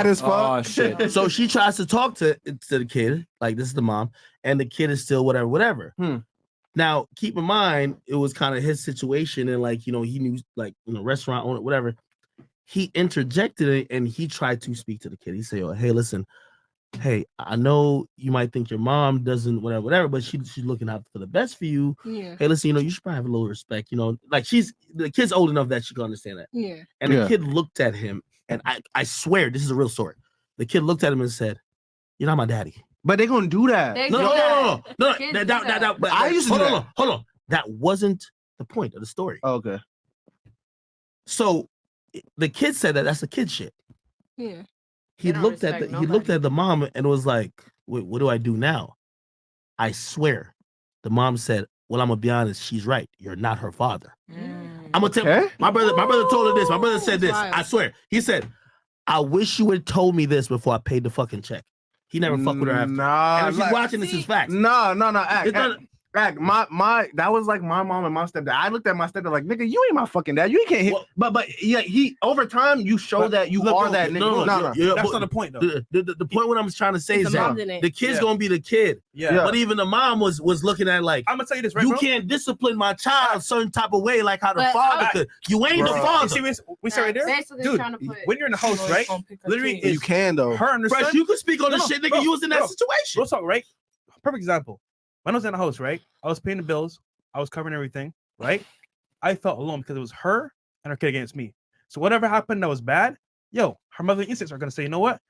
as fuck. Oh shit. So she tries to talk to the kid, like this is the mom, and the kid is still whatever. Now, keep in mind, it was kind of his situation, and like, he knew, like, restaurant owner, whatever. He interjected it, and he tried to speak to the kid. He said, "Oh, hey, listen, hey, I know you might think your mom doesn't whatever, but she's looking out for the best for you. Yeah. Hey, listen, you should probably have a little respect. Like the kid's old enough that she can understand that." Yeah. And the kid looked at him, and I swear this is a real story. The kid looked at him and said, "You're not my daddy." But they're gonna do that. No. But I used to do that. Hold on. That wasn't the point of the story. Oh, okay. So the kid said that's a kid shit. Yeah. He looked at the mom and was like, "Wait, what do I do now?" I swear, the mom said, "Well, I'm gonna be honest. She's right. You're not her father." I'm gonna tell you. My brother told her this. My brother said this. I swear. He said, "I wish you had told me this before I paid the fucking check." He never fucked with her after. Nah, and if she's watching, this is facts. No. My that was like my mom and my stepdad. I looked at my stepdad like, nigga, you ain't my fucking dad. You can't hit. But yeah, he over time you show that you are that nigga. No. That's not the point though. The point what I'm trying to say is that the kid's gonna be the kid. Yeah. But even the mom was looking at like, I'm gonna tell you this, right? You bro? can't discipline my child a certain type of way like how the father could. You ain't the father. You see, we say right there, dude. When you're in the house, right? Literally, you can though. Her and her son. You could speak on the shit, nigga. You was in that situation. We'll talk, right? Perfect example. When I was in the house, right? I was paying the bills. I was covering everything, right? I felt alone because it was her and her kid against me. So whatever happened that was bad, her motherly instincts are gonna say, you know what?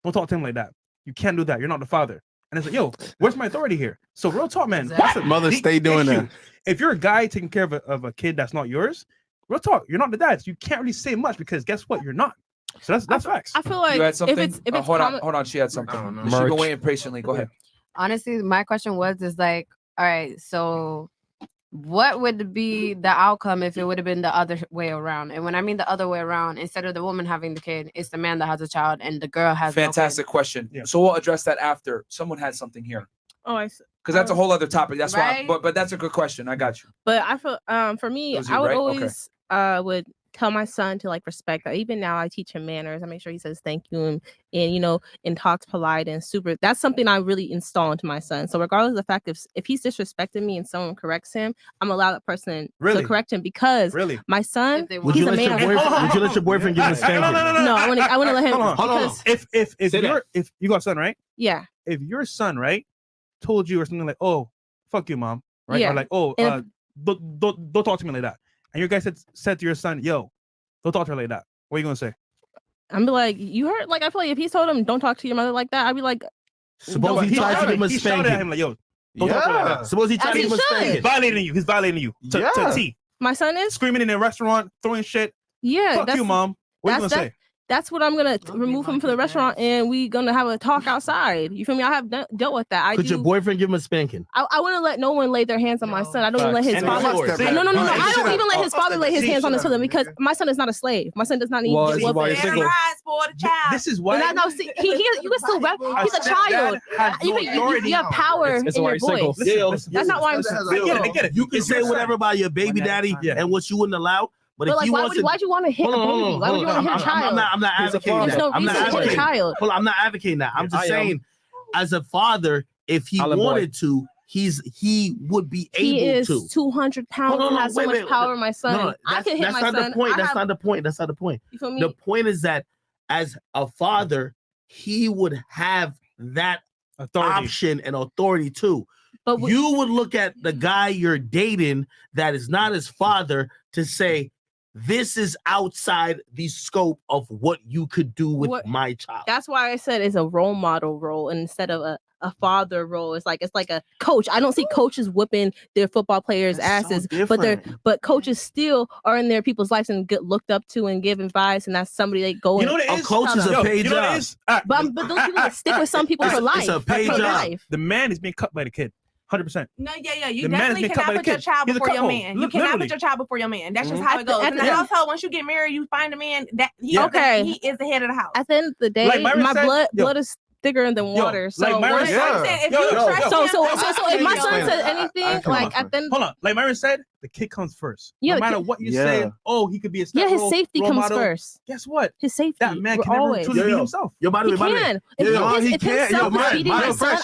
Don't talk to him like that. You can't do that. You're not the father. And it's like, where's my authority here? So real talk, man. Exactly. Mother, stay doing that. If you're a guy taking care of a kid that's not yours, real talk, you're not the dad. So you can't really say much because guess what? You're not. So that's facts. I feel like you had something. If it's hold on. She had something. She's been waiting patiently. Go ahead. Honestly, my question is like, all right, so what would be the outcome if it would have been the other way around? And when I mean the other way around, instead of the woman having the kid, it's the man that has a child and the girl has fantastic question. Yeah. So we'll address that after. Someone had something here. Oh, I see. Because that's a whole other topic. That's right? why. But that's a good question. I got you. But I feel for me, I would always would tell my son to like respect that. Even now I teach him manners. I make sure he says thank you and talks polite and super. That's something I really install into my son. So regardless of the fact if he's disrespecting me and someone corrects him, I'm allow that person to correct him because my son, would you let your boyfriend give him a spanking? No, I want to let him. Hold on. If you got a son, right? Yeah. If your son, right, told you or something like, "Oh, fuck you, mom," right? Yeah. Or like, "Oh, don't talk to me like that." And your guy said to your son, "Yo, don't talk to her like that." What are you gonna say? I'm be like, you heard? Like, I feel like if he told him, "Don't talk to your mother like that," I'd be like, suppose he tried to give him a spanking. He shouted at him like, "Yo, don't talk to her like that." Suppose he tried to give him a spanking. He's violating you. To T. My son is screaming in a restaurant, throwing shit. Yeah, fuck you, mom. What are you gonna say? That's what I'm gonna remove him from the restaurant, and we gonna have a talk outside. You feel me? I have dealt with that. Could your boyfriend give him a spanking? I wouldn't let no one lay their hands on my son. I don't even let his father. No. I don't even let his father lay his hands on his son because my son is not a slave. My son does not need. This is why. You can still rep. He's a child. You have power in your voice. That's not why I'm. I get it. You can say whatever about your baby daddy and what you wouldn't allow. But if like, why'd you want to hit a baby? Why would you want to hit a child? I'm not advocating that. There's no reason to hit a child. Hold on, I'm not advocating that. I'm just saying, as a father, if he wanted to, he would be able to. He is 200 pounds and has so much power. My son, I can hit my son. That's not the point. That's not the point. You feel me? The point is that as a father, he would have that option and authority too. But you would look at the guy you're dating that is not his father to say, this is outside the scope of what you could do with my child. That's why I said it's a role model role instead of a father role. It's like a coach. I don't see coaches whipping their football players' asses, but coaches still are in their people's lives and get looked up to and give advice, and that's somebody they go. You know what it is? A coach is a paid job. But those people stick with some people for life. It's a paid job. The man is being cut by the kid. 100%. No, yeah. You definitely cannot put your child before your man. You cannot put your child before your man. That's just how it goes. In the household, once you get married, you find a man that he is the head of the house. At the end of the day, my blood is thicker than water. So like Myron said, if my son says anything, like at the hold on, like Myron said, the kid comes first. Yeah, no matter what you say, he could be a yeah, his safety comes first. Guess what? His safety. That man can never truly be himself. Yo, by the way, he can. He can't. Yo, fresh.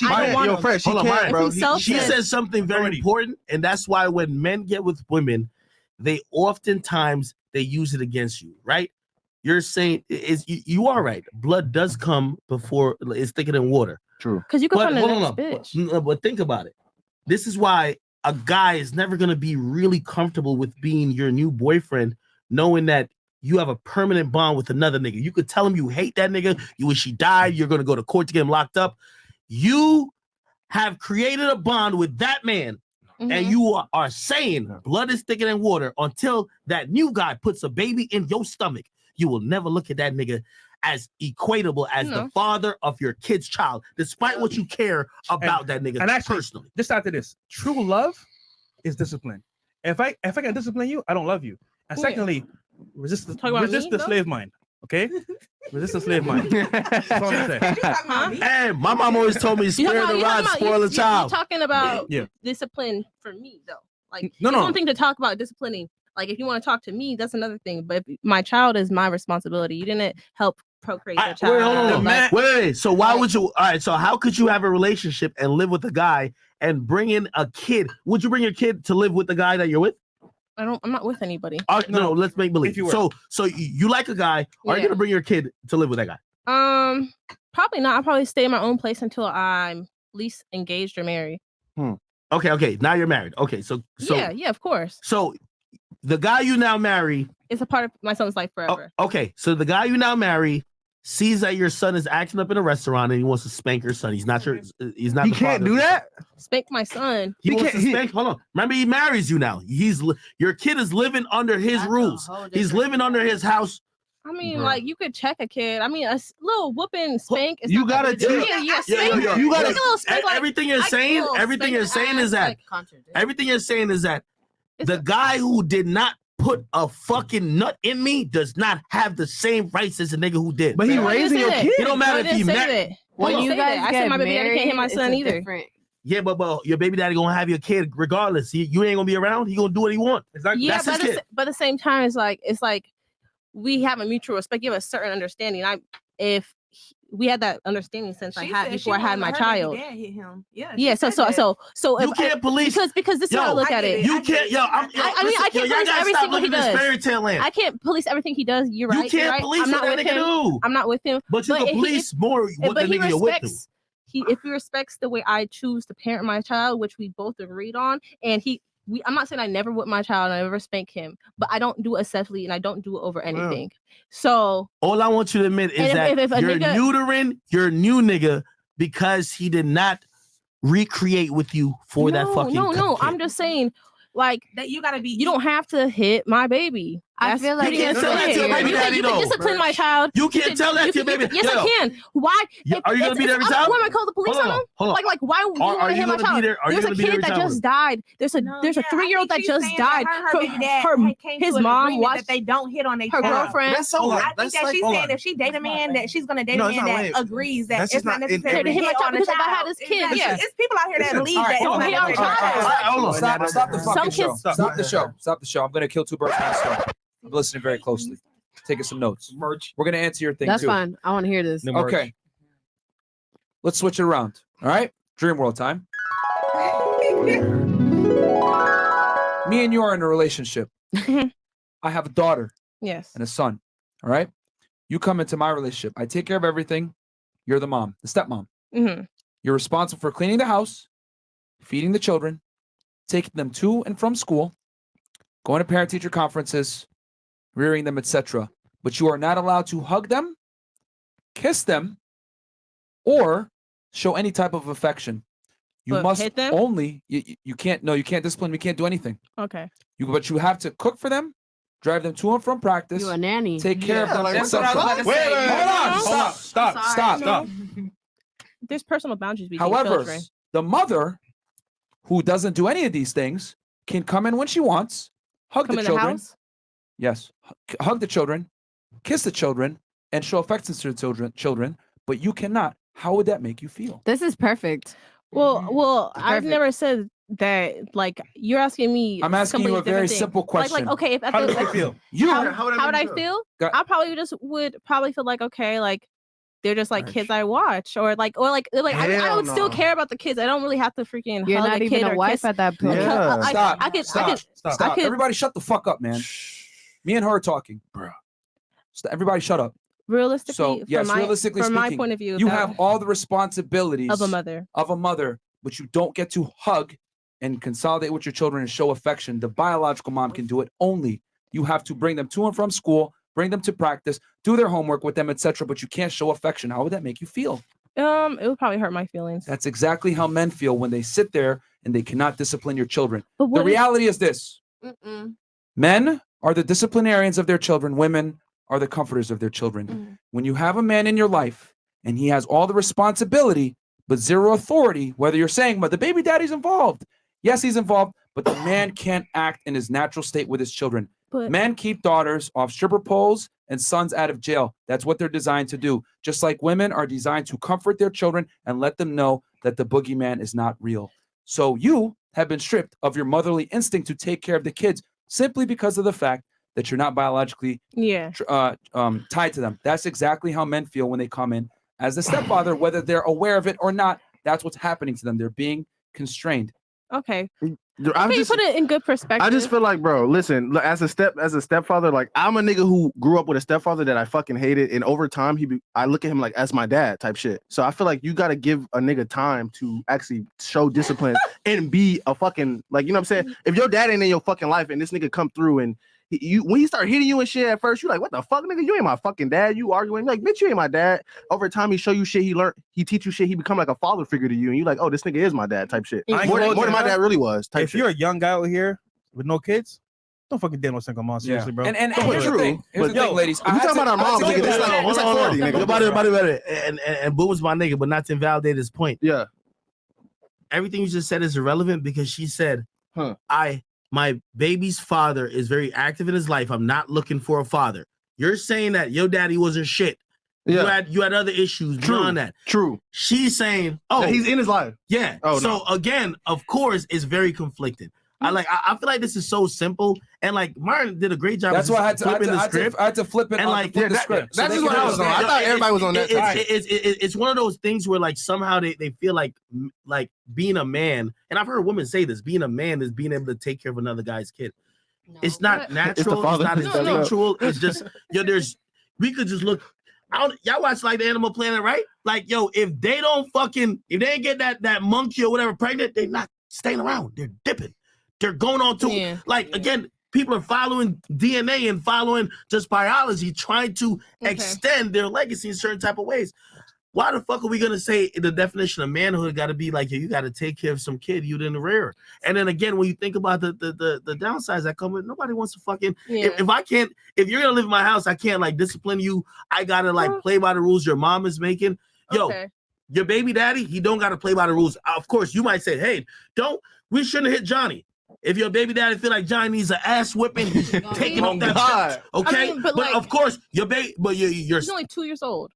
He can't, bro. She says something very important, and that's why when men get with women, they oftentimes they use it against you, right? You're saying you are right. Blood does come before it's thicker than water. True. Because you can find the next bitch. But think about it. This is why a guy is never gonna be really comfortable with being your new boyfriend, knowing that you have a permanent bond with another nigga. You could tell him you hate that nigga. You wish he died. You're gonna go to court to get him locked up. You have created a bond with that man. Mm-hmm. And you are saying blood is thicker than water until that new guy puts a baby in your stomach. You will never look at that nigga as equatable as the father of your kid's child, despite what you care about that nigga. And actually, personally, just after this, true love is discipline. If I can discipline you, I don't love you. And secondly, resist the slave mind. Okay, resist the slave mind. That's all I'm saying. Hey, my mom always told me, "Spare the rod, spoil the child." You're talking about discipline for me, though. Like, it's one thing to talk about disciplining. Like, if you want to talk to me, that's another thing. But my child is my responsibility. You didn't help procreate your child. Wait. So why would you? All right. So how could you have a relationship and live with a guy and bring in a kid? Would you bring your kid to live with the guy that you're with? I'm not with anybody. No, let's make believe. So you like a guy? Are you gonna bring your kid to live with that guy? Probably not. I'll probably stay in my own place until I'm at least engaged or married. Okay. Now you're married. Okay. So yeah, of course. So the guy you now marry is a part of my son's life forever. Okay. So the guy you now marry sees that your son is acting up in a restaurant and he wants to spank your son. He's not. He can't do that. Spank my son. He wants to spank. Hold on. Remember, he marries you now. Your kid is living under his rules. He's living under his house. I mean, like, you could check a kid. I mean, a little whooping spank. Is you gotta do. You gotta. Everything you're saying. Everything you're saying is that. Everything you're saying is that the guy who did not put a fucking nut in me does not have the same rights as a nigga who did. But he raising your kid. It don't matter if he met. When you guys I said my baby daddy can't hit my son either. Yeah, but your baby daddy gonna have your kid regardless. You ain't gonna be around. He gonna do what he want. Exactly. Yeah, but at the same time, it's like we have a mutual respect. You have a certain understanding. We had that understanding since I had my child. Dad hit him. Yeah. So you can't police because this is how I look at it. You can't. I can't police everything he does. Fairy tale land. I can't police everything he does. You're right. You can't police what that nigga do. I'm not with him. But you can police more what the nigga you're with. If he respects the way I choose to parent my child, which we both agreed on, and I'm not saying I never whip my child, I never spank him, but I don't do it excessively and I don't do it over anything. So all I want you to admit is that you're neutering your new nigga because he did not recreate with you for that fucking No, I'm just saying, like, that you gotta be. You don't have to hit my baby. I feel like you can't tell that to your baby daddy. You can discipline my child. You can't tell that to your baby. Yes, I can. Why? Are you gonna be there every time? Why am I call the police on him? Like, why would you want to hit my child? There's a kid that just died. There's a 3-year-old that just died. His mom watched. They don't hit on her girlfriend. I think that she's saying if she date a man that she's gonna date a man that agrees that it's not necessary to hit my child because I had his kid. Yeah, it's people out here that believe that. Don't hit our child. Stop the fucking show. Stop the show. Stop the show. I'm gonna kill two birds with one stone. I'm listening very closely. Taking some notes. Merch. We're gonna answer your thing. That's too. fine. I want to hear this. Okay. Let's switch it around. All right. Dream world time. Me and you are in a relationship. I have a daughter. Yes. And a son. All right. You come into my relationship. I take care of everything. You're the mom, the stepmom. Mm-hmm. You're responsible for cleaning the house, feeding the children, taking them to and from school, going to parent-teacher conferences, rearing them, etc. But you are not allowed to hug them, kiss them, or show any type of affection. You must hit them? only you can't discipline. You can't do anything. Okay. But you have to cook for them, drive them to and from practice. You a nanny. Take care of them. Wait, hold on. Stop. There's personal boundaries between However, children. the mother who doesn't do any of these things can come in when she wants, hug the children. House? Yes, hug the children, kiss the children, and show affection to the children. But you cannot how would that make you feel? This is perfect. Well, I've never said that. Like, you're asking me. I'm asking you a very simple question. Like, okay, if How do you feel? How would I feel? I probably would feel like, okay, like they're just like kids I watch, or like I would still care about the kids. I don't really have to freaking. You're hug not a even kid a wife at that point. Stop. Stop. Everybody, shut the fuck up, man. Me and her are talking, bro. Everybody, shut up. Realistically, so yes, realistically from speaking, my point of view, you have all the responsibilities of a mother, but you don't get to hug and consolidate with your children and show affection. The biological mom can do it only. You have to bring them to and from school, bring them to practice, do their homework with them, etc. But you can't show affection. How would that make you feel? It would probably hurt my feelings. That's exactly how men feel when they sit there and they cannot discipline your children. The reality is this. Men are the disciplinarians of their children. Women are the comforters of their children. When you have a man in your life and he has all the responsibility but zero authority, whether you're saying, but the baby daddy's involved. Yes, he's involved, but the man can't act in his natural state with his children. Men keep daughters off stripper poles and sons out of jail. That's what they're designed to do. Just like women are designed to comfort their children and let them know that the boogeyman is not real. So you have been stripped of your motherly instinct to take care of the kids simply because of the fact that you're not biologically tied to them. That's exactly how men feel when they come in as the stepfather, whether they're aware of it or not. That's what's happening to them. They're being constrained. Okay. You put it in good perspective. I just feel like, bro, listen, as a stepfather, like I'm a nigga who grew up with a stepfather that I fucking hated, and over time I look at him like as my dad type shit. So I feel like you gotta give a nigga time to actually show discipline and be a fucking, like, you know what I'm saying? If your dad ain't in your fucking life and this nigga come through and when he start hitting you and shit at first, you like, what the fuck, nigga? You ain't my fucking dad. You arguing like, bitch, you ain't my dad. Over time, he show you shit. He teach you shit. He become like a father figure to you, and you like, oh, this nigga is my dad type shit. More than my dad really was. Type if shit. You're a young guy out here with no kids, don't fucking date no single mom, seriously, bro. And here's the thing, ladies. If you talking about our moms, nigga, it's like 40, nigga. And Boo was my nigga, but not to invalidate his point. Yeah. Everything you just said is irrelevant because she said, my baby's father is very active in his life. I'm not looking for a father. You're saying that your daddy wasn't shit. Yeah. You had other issues beyond that. True. She's saying, that he's in his life. Yeah. Oh, so again, of course, it's very conflicted. I feel like this is so simple, and like Martin did a great job. That's why I had to flip it. And like the script. That's just what I was on. I thought everybody was on that. It's one of those things where like somehow they feel like being a man, and I've heard women say this: being a man is being able to take care of another guy's kid. No, it's not natural. It's not instinctual. It's just we could just look. Y'all watch like the Animal Planet, right? Like if they ain't get that monkey or whatever pregnant, they're not staying around. They're dipping. They're going on to again, people are following DNA and following just biology, trying to extend their legacy in certain type of ways. Why the fuck are we gonna say the definition of manhood got to be like you got to take care of some kid you didn't rear? And then again, when you think about the downsides that come with, nobody wants to fucking if you're gonna live in my house, I can't like discipline you. I gotta like play by the rules your mom is making. Your baby daddy, he don't gotta play by the rules. Of course, you might say, hey, we shouldn't hit Johnny. If your baby daddy feel like Johnny needs an ass whipping, he's taking off that shit. Okay, but of course your baby, but you're he's only 2 years old.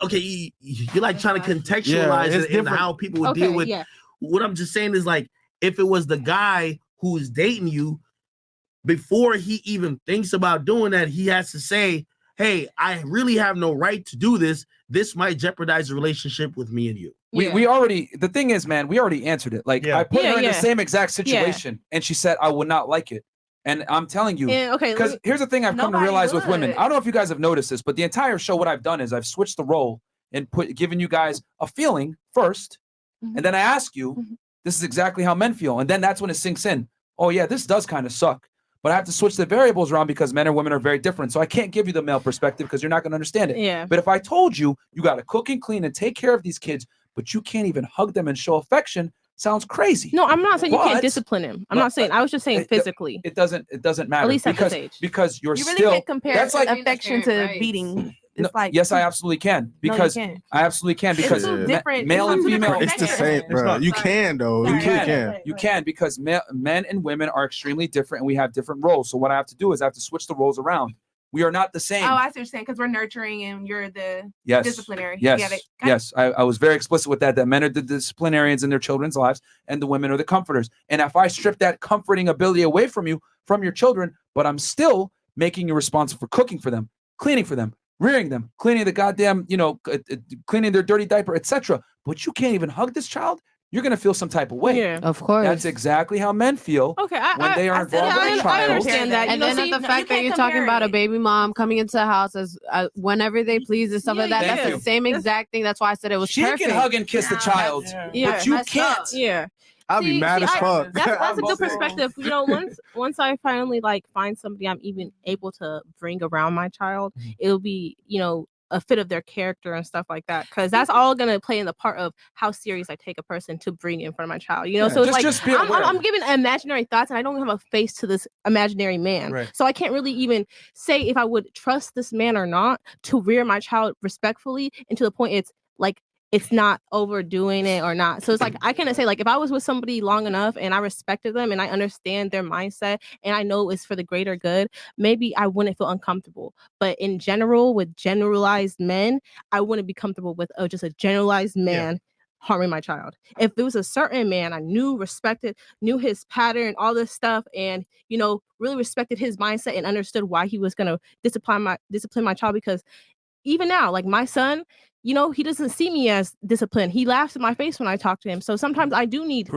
Okay, you're like trying to contextualize it in how people would deal with. Yeah. What I'm just saying is like if it was the guy who is dating you, before he even thinks about doing that, he has to say, hey, I really have no right to do this. This might jeopardize the relationship with me and you. We already, the thing is, man, we already answered it. Like I put her in the same exact situation and she said, I would not like it. And I'm telling you, because here's the thing I've come to realize with women. I don't know if you guys have noticed this, but the entire show, what I've done is I've switched the role and given you guys a feeling first. And then I ask you, this is exactly how men feel. And then that's when it sinks in. Oh yeah, this does kind of suck. But I have to switch the variables around because men and women are very different. So I can't give you the male perspective because you're not going to understand it. Yeah. But if I told you, you got to cook and clean and take care of these kids, but you can't even hug them and show affection, sounds crazy. No, I'm not saying you can't discipline him. I'm not saying. I was just saying physically. It doesn't matter. At least at this age. Because you really can't compare that's like affection to beating. No, yes, I absolutely can because I absolutely can because male and female. It's the same, bro. You can though. You can because men and women are extremely different, and we have different roles. So what I have to do is I have to switch the roles around. We are not the same. Oh, I see what you're saying, because we're nurturing and you're the disciplinary. Yes. Get it? Yes. I was very explicit with that men are the disciplinarians in their children's lives and the women are the comforters. And if I strip that comforting ability away from you, from your children, but I'm still making you responsible for cooking for them, cleaning for them, rearing them, cleaning the goddamn, cleaning their dirty diaper, etc. But you can't even hug this child. You're going to feel some type of way. Yeah. Of course. That's exactly how men feel when they are involved with a child. I understand that. And then the fact that you're talking about a baby mom coming into the house as whenever they please and stuff like that. That's the same exact thing. That's why I said it was perfect. She can hug and kiss the child, but you can't. Yeah. I'll be mad as fuck. That's a good perspective. Once I finally find somebody I'm even able to bring around my child, it'll be, a fit of their character and stuff like that. Because that's all gonna play in the part of how serious I take a person to bring in front of my child. So it's I'm giving imaginary thoughts and I don't have a face to this imaginary man. Right. So I can't really even say if I would trust this man or not to rear my child respectfully, and to the point it's not overdoing it or not. So it's I cannot say if I was with somebody long enough and I respected them and I understand their mindset and I know it's for the greater good, maybe I wouldn't feel uncomfortable. But in general, with generalized men, I wouldn't be comfortable with just a generalized man harming my child. If there was a certain man I knew, respected, knew his pattern, all this stuff, and really respected his mindset and understood why he was gonna discipline my child, because even now, my son, he doesn't see me as disciplined. He laughs in my face when I talk to him. So sometimes I do need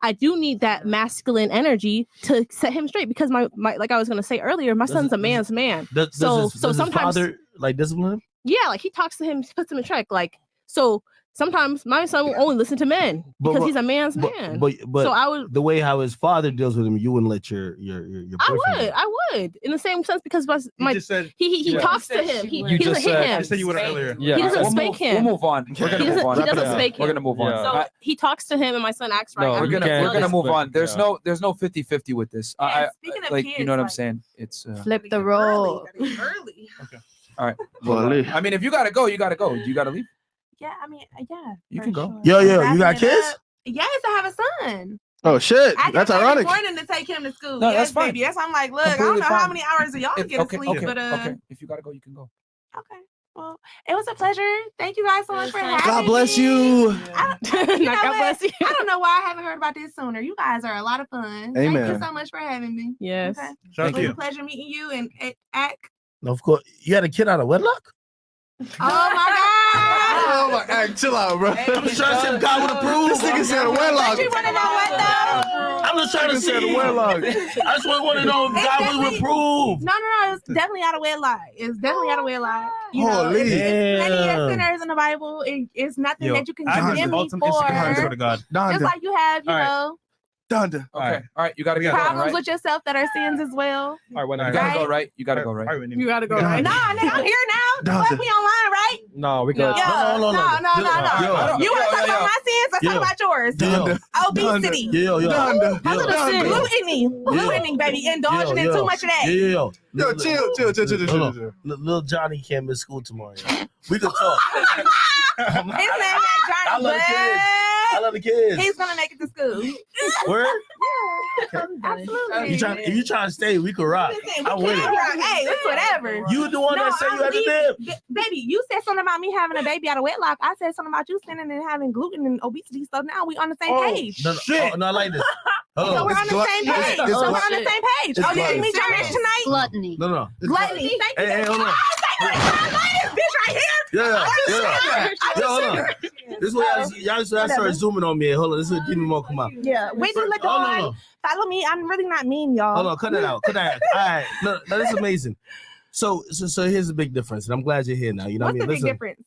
I do need that masculine energy to set him straight, because my like I was gonna say earlier, my son's a man's man. Does his father discipline him? Yeah, he talks to him, puts him in check. So sometimes my son will only listen to men because he's a man's man. But so I would, the way how his father deals with him, you wouldn't let your boyfriend. I would in the same sense, because he talks to him. He doesn't hit him. You said you would earlier. Yeah. He doesn't spank him. We'll move on. We're gonna move on. He doesn't spank him. We're gonna move on. So he talks to him, and my son acts right. No, we're gonna move on. There's no 50-50 with this. Speaking of kids, you know what I'm saying? It's flip the role. Early. Okay. All right. Well, I mean, if you gotta go, you gotta go. You gotta leave. Yeah, I mean, yeah. You can go. Yo, you got kids? Yes, I have a son. Oh shit, that's ironic. Morning to take him to school. No, yes, that's fine. Baby. Yes, I'm look, Completely I don't know fine. how many hours of y'all get to sleep, but okay. If you gotta go, you can go. Okay. Well, it was a pleasure. Thank you guys so much for having me. God bless you. God bless you. I don't know why I haven't heard about this sooner. You guys are a lot of fun. Amen. Thank you so much for having me. Yes. Okay. Thank It you. was a pleasure meeting you and Ak. Of course. You had a kid out of wedlock? Oh my God. Oh my God, chill out, bro. I'm just trying to see if God would approve. This nigga said a wedlock. You want to know what though? I'm just trying to see. a wedlock. I just want to know if God would approve. No. It's definitely out of wedlock. It's definitely out of wedlock. Holy. It's plenty of sinners in the Bible. It's nothing that you can condemn me for. To God. Just like you have, you know. Donda. Okay. All right. You gotta go. Problems Right? with yourself that are sins as well. All right, You gotta go right. You gotta go right. You gotta go right. Nah, nigga, I'm here now. Let me online, right? No, we go. No. You want to talk about my sins? Let's talk about yours. Yo. Obesity. Donda. Gluten, baby. Indulging in too much of that. Yo, Chill. Little Johnny can't miss school tomorrow. We can talk. His name is Johnny. I love the kids. He's gonna make it to school. Word? Absolutely. If you trying to stay, we can rock. Listen, I'm with it. Hey, it's whatever. You the one that said you had to dip. Baby, you said something about me having a baby out of wedlock. I said something about you sinning and having gluten and obesity stuff. Now we on the same page. No, I like this. So we're on the same page. Oh, did you meet your match tonight? Gluttony. No. Gluttony. Hey, hold on. Bitch right here. Yeah. Hold on. This way, y'all start zooming on me. Hold on. This is give me more. Come on. Yeah. Whitney LaDawn. Follow me. I'm really not mean, y'all. Hold on. Cut that out. All right. No, this is amazing. So here's the big difference, and I'm glad you're here now. You know What's what I mean? the big difference?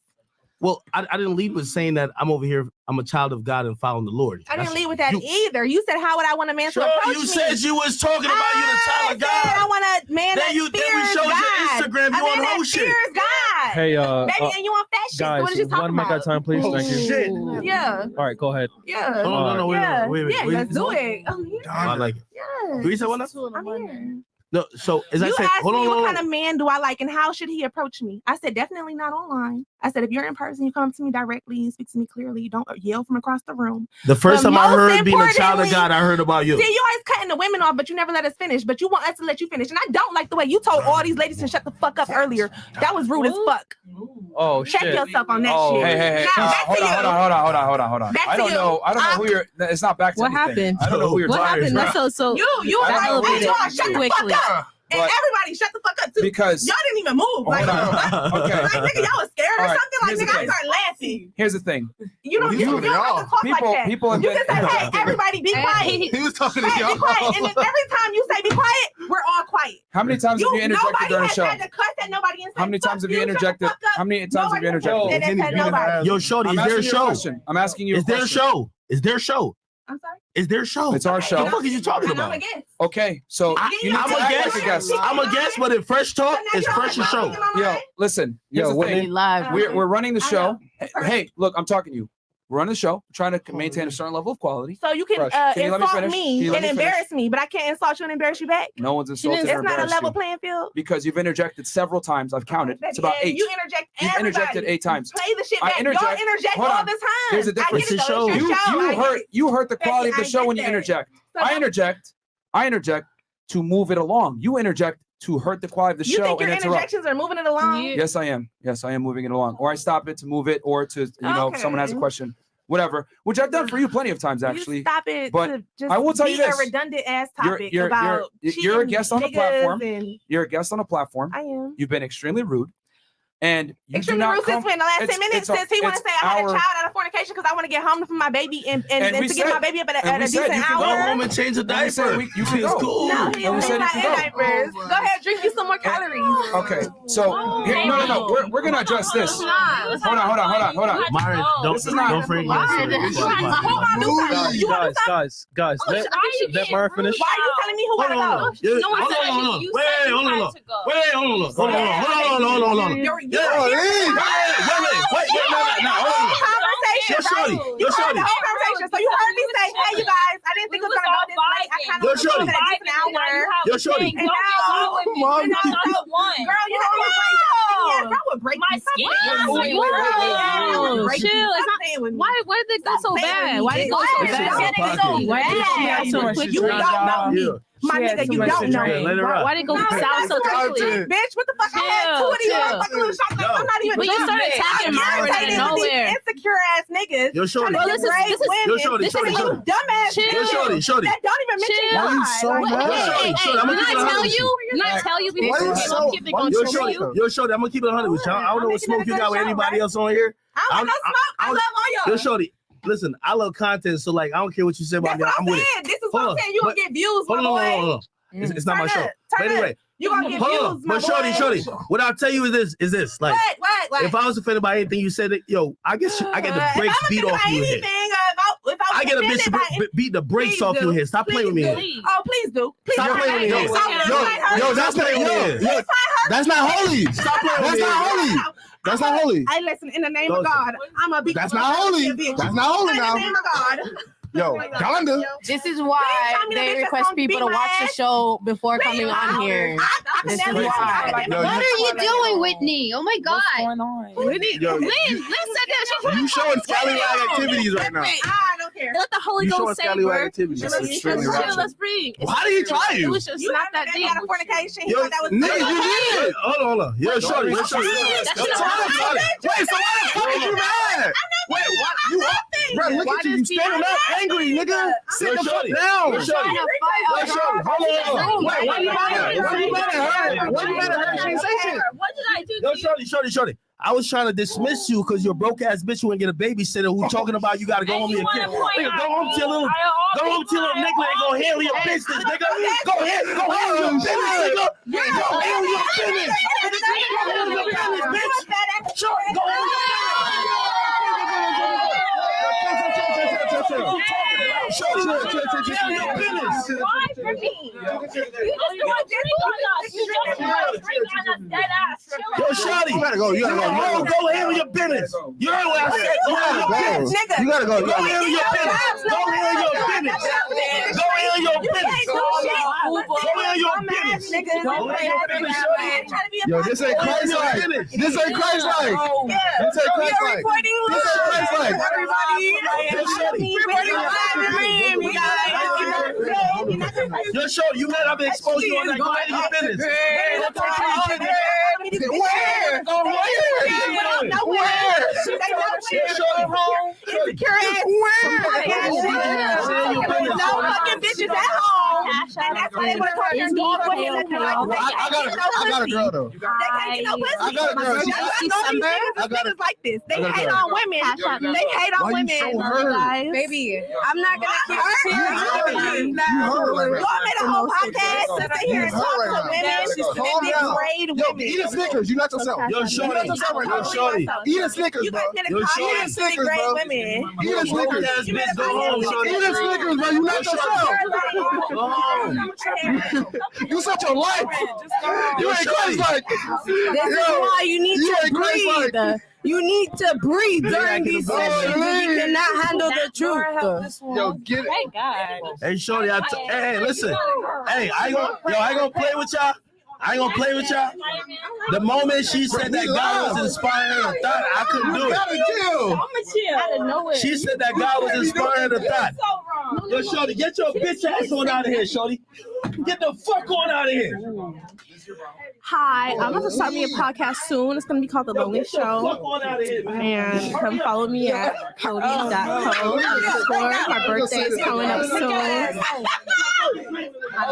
Well, I didn't lead with saying that I'm over here. I'm a child of God and following the Lord. I didn't lead with that either. You said, "How would I want a man to approach me?" You said you was talking about you the child of God. I want a man that fears then we showed God. your Instagram. You on whole shit. Fears God. Hey, baby, and you on that shit. guys, What did you talk one mic about? at a time, please. Thank you. Shit. Yeah. All right, go ahead. Yeah. No, wait. Yeah, let's do it. Oh, yeah. I like it. Yeah. Do you say one? I'm here. No, so as I You said, asked hold me on. what kind of man do I like and how should he approach me? I said definitely not online. I said, if you're in person, you come to me directly and speak to me clearly. You don't yell from across the room. The first time I heard being a child of God, I heard about you. See, you always cutting the women off, but you never let us finish. But you want us to let you finish. And I don't like the way you told all these ladies to shut the fuck up earlier. That was rude as fuck. Oh, check shit. yourself on that shit. Hey. Hold on. I don't know who you're. It's not back to what anything. happened? I don't know who you're. What happened? That's so you elevated quickly. And everybody shut the fuck up too. Because y'all didn't even move. Like, okay. Like, nigga, y'all was scared or something. Like, nigga, I started laughing. Here's the thing. You don't have to talk like that. People have you been. just say, hey, everybody, be quiet. He was talking to y'all. Be quiet. And then every time you say be quiet, we're all quiet. How many times have you interjected during the show? How many times have you interjected? How many times have you interjected? Yo, Shorty, is there a show? I'm asking you. Is there a show? Is there a show? I'm sorry? Is there a show? It's our show. What the fuck are you talking about? I'm a guest. Okay, so I'm a guest, but in Fresh Talk, it's Fresh show. Yo, listen. Here's the thing. We're running the show. Hey, look, I'm talking to you. We're running the show. We're trying to maintain a certain level of quality. So you can insult me and embarrass me, but I can't insult you and embarrass you back? No one's insulted or embarrassed you. It's not a level playing field? Because you've interjected several times. I've counted. It's about 8. You've interjected 8 times. Play the shit back. Y'all interject all the time. Here's the difference. It's a show. You hurt the quality of the show when you interject. I interject to move it along. You interject to hurt the quality of the show. You think your interjections are moving it along? Yes, I am. Yes, I am moving it along. Or I stop it to move it, or to if someone has a question. Whatever, which I've done for you plenty of times, actually. You stop it, but to just I will tell you this: a redundant ass topic you're a guest on the platform. You're a guest on the platform. I am. You've been extremely rude, and you extremely rude since when the last 10 minutes since he want to say I had a child out of fornication because I want to get home for my baby and to get my baby up at a decent hour. Go home and change the diaper. You can go. Cool. No, he ain't my diapers. Go ahead, drink you some more calories. Okay, so no. We're gonna address this. Hold on. Myron, don't freak out. Guys, let Myron finish. Why are you telling me who gotta go? Hold on. Wait, hold on. Wait, Yo, shorty. You heard the whole conversation. So you heard me say, hey, you guys, I didn't think it was going to go this late. I kind of was going to an hour. Yo, shorty. And now, girl, you know what? I would break my skin. Chill. Why did it go so bad? Why did it go so bad? You don't know me. My nigga, you don't know me. Why did it go south so quickly? Bitch, what the fuck? I had 2 of these motherfucking little shots. I'm not even. But you started attacking Myron out of nowhere. Insecure ass niggas. Yo, shorty. This is dumbass. Yo, shorty. That don't even mention God. Why you so mad? Did I tell you before you keep it going to Yo, shorty, I'm gonna keep it 100 with y'all. I don't know what smoke you got with anybody else on here. I don't want no smoke. I love all y'all. Yo, shorty. Listen, I love content, so like I don't care what you say about me. I'm with it. This is what I'm saying. You gonna get views, my boy. It's not my show. But anyway, you gonna get views, my boy. But shorty, what I'll tell you is this. Like, what? If I was offended by anything you said, yo, I get the brakes beat off you here. I get a bitch to beat the brakes off you here. Stop playing with me here. Oh, please do. Stop playing with me here. Yo, that's not That's not holy. Stop playing with me. That's not holy. That's not holy. I listen in the name of God. I'm a big. That's not holy. That's not holy now. In the name of God. Yo, Donda. This is why they request people to watch the show before coming on here. This is why. What are you doing, Whitney? Oh my God. What's going on? Whitney, Yo, Lynn said that. You showing scallywag activities right now. I don't care. Let the Holy You showing Ghost say, scallywag bro. activities. That's extremely Let's ratchet. let's bring. How did he try It you? was just You not that that deep. out of fornication. He Yo, thought that was nigga, you did. Hold on. Yo, shorty. Wait, so why the fuck are you mad? Wait, what? You up? Bro, look at you. You standing up angry, nigga. Sit the fuck down. Yo, shorty. Hold on. Wait, why you mad at her? Why you mad at her? Why you mad at her? She ain't say shit. What did I do? Yo, shorty. I was trying to dismiss you because you're a broke ass bitch who ain't get a babysitter who talking about you gotta go home to your kid. Nigga, go home to your little nigga and go handle your business, nigga. Go handle your business, nigga. Go handle your business. Go handle your business, bitch. Sure, go handle your business. Why for me? You just want to bring on us. You just want to bring on us dead ass. Yo, shawty, You gotta go. You gotta go. Go handle your business. You heard what I said. Go handle your business. You gotta go. Go handle your business. Go handle your business. Go handle your business. Go handle your business. niggas. Yo, this ain't Christ-like. This ain't Christ-like. This ain't Christ-like. This ain't Christ-like. Yo, show you man, I've been exposed you on that. Go ahead and your business. No fucking bitches at home. And that's why they want to talk their I got a girl though. They can't get no pussy. I got a girl. I got niggas like this. They hate on women. They hate on women. Baby, I'm not gonna keep You all made a whole podcast to sit here and talk to women and degrade women. Eat a Snickers. You not yourself. Yo, shorty. Yo, shorty. Eat a Snickers, bro. Yo, Eat a Snickers, bro. Women. Eat a Snickers. Go home, shorty. Eat a Snickers, bro. You not yourself. Go home. You such your life. You ain't Christ-like. This is why you need to breathe. You need to breathe during these sessions. You cannot handle the truth. Yo, get it. Thank God. Hey, shorty. Hey, listen. Hey, I ain't gonna play with y'all. I ain't gonna play with y'all. The moment she said that God was inspiring her thought, I couldn't do it. Out of nowhere. She said that God was inspiring her thought. Yo, shorty, get your bitch ass on out of here, shorty. Get the fuck on out of here. Hi, I'm about to start me a podcast soon. It's going to be called The Lonely Show. And come follow me at cody.co. My birthday is coming up soon. I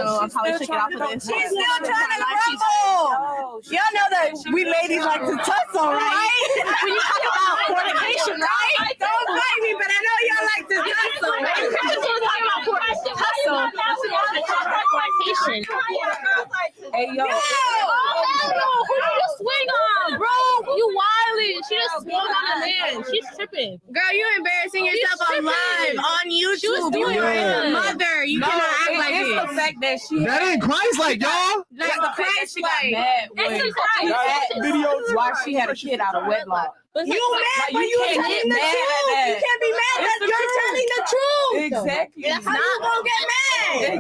know, I'll probably check it out for this. She's still trying to rumble. Y'all know that we ladies like to tussle, right? When you talk about fornication, right? Don't blame me, but I know y'all like to tussle. Hey, yo. Who did you swing on, bro? You wildin'. She just swung on a man. She's tripping. Girl, you embarrassing yourself on live on YouTube. She was doing You're a mother. You cannot act like it's this. the fact that she That ain't Christ-like, y'all. Like the Christ she got like. mad when why she had a kid out of wedlock. You mad, but you can't telling get the mad truth. at You that. can't be mad It's because the you're truth. telling the truth. Exactly. How you gonna get mad?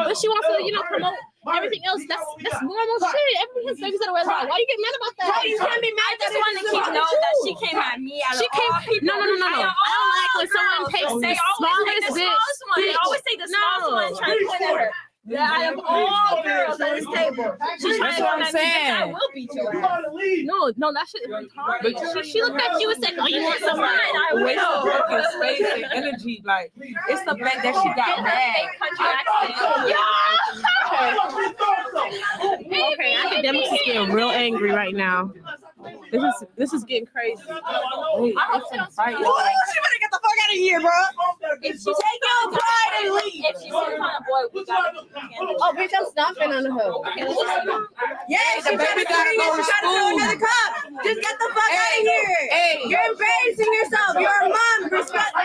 But she wants to, promote everything else. That's normal shit. Everybody has babies that are wedlock. Why you get mad about that? You can't be mad. I just want to keep know that she came at me out of all people. No. I don't like when someone takes the smallest the smallest one. They always say the smallest one trying to point at her. Yeah, out of all girls at this table, she's trying to come at me. I will beat your ass. No, that shit is retarded. But she looked at you and said, "Oh, you want some Fine, mine?" I Way will. she working space and energy, like it's the fact that she got mad. Okay, Akademiks is getting real angry right now. This is getting crazy. She better get the fuck out of here, bro. If she Take your pride and leave. If she's some kind of boy, we gotta Oh, bitch, I'm stomping on the hook. Yeah, The baby gotta go to school. another cup. Just get the fuck out of here. Hey, You're embarrassing yourself. You're a mom. Respect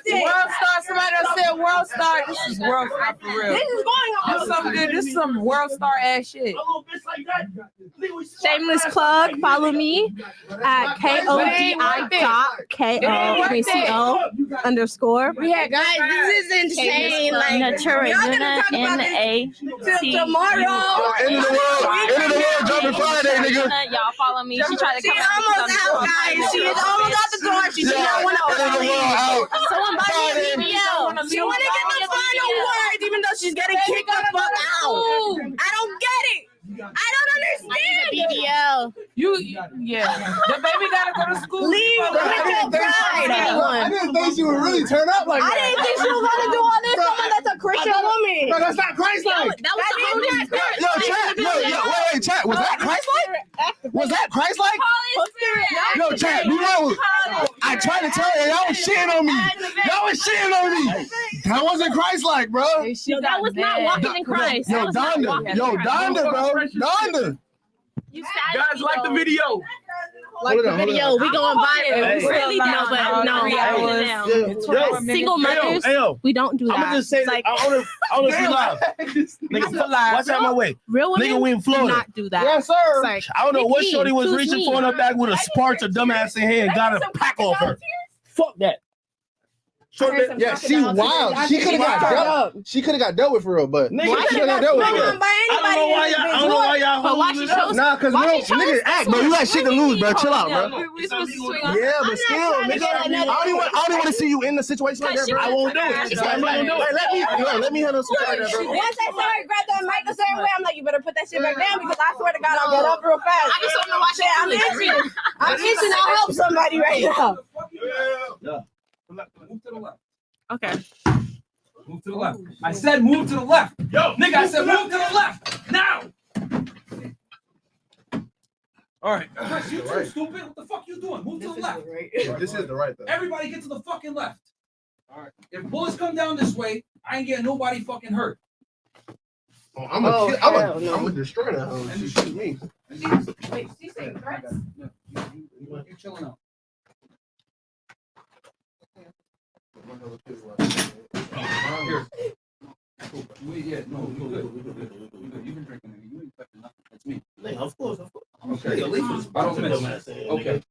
it. World Star. Somebody else said World Star. This is World Star for real. This is going on. This is some good. This is some World Star ass shit. Shameless plug. Follow me at KODI.KO_. We had guys, this is insane. Like Y'all gonna talk about this till tomorrow. End of the world, dropping Friday, nigga. Y'all follow me. She tried to She's come at me. almost out, guys. She is almost out the door. She does not want to End of the world out. Someone buy me a Friday. BBL. She want to get the final words, even though she's getting kicked the fuck out. I don't get it. I don't understand. BBL. Yeah. The baby gotta go to school. Leave with your pride. I didn't think she would really turn up like I that. didn't think she was gonna do all this. Someone that's a Christian woman. Bro, that's not Christ-like. That was the Holy Spirit. Yo, chat. Wait, chat. Was that Christ-like? Was that Christ-like? Yo, chat. You know, I tried to tell you, y'all was shitting on me. Y'all was shitting on me. That wasn't Christ-like, bro. That was not walking in Christ. Yo, Donda, bro. Donda. Guys, like the video. Like the video, we going viral. Really No, but no. Single mothers, we don't do that. I'm gonna just say, Like, I wanna see live. Nigga, watch out my way. real women Nigga, we in do Florida. not do that. Yes, sir. It's like, I don't know what Nikki, shorty was choose reaching me. for in her back with a Sparta dumbass in here and got a pack off her. Fuck that. Yeah, she wild. She could have got dealt. She could have got dealt with for real, but she could have got dealt with for real. I don't know why y'all holding it up. Nah, cause niggas act, bro. You got shit to lose, bro. Chill out, bro. We supposed to swing on. Yeah, but still, nigga, I don't even want to see you in the situation like that, bro. I won't do it. Let me handle some like that, bro. Once I saw her grab that mic a certain way, I'm like, you better put that shit back down because I swear to God, I'll get up real fast. I just don't know why she I'm itching. I'm itching. I'll help somebody right now. Move to the left. Okay. Move to the left. I said move to the left. Yo, nigga, I said move to the left. Now. All right. Chris, you too stupid. What the fuck you doing? Move to the left. This is the right though. Everybody get to the fucking left. All right. If bullets come down this way, I ain't getting nobody fucking hurt. I'm a destroy that hoe. She shoot me. Wait, she saying threats? You're chilling out. Here. Yeah, no, you good. You've been drinking. You ain't touching nothing. That's me. Of course. Okay. I don't miss. Okay.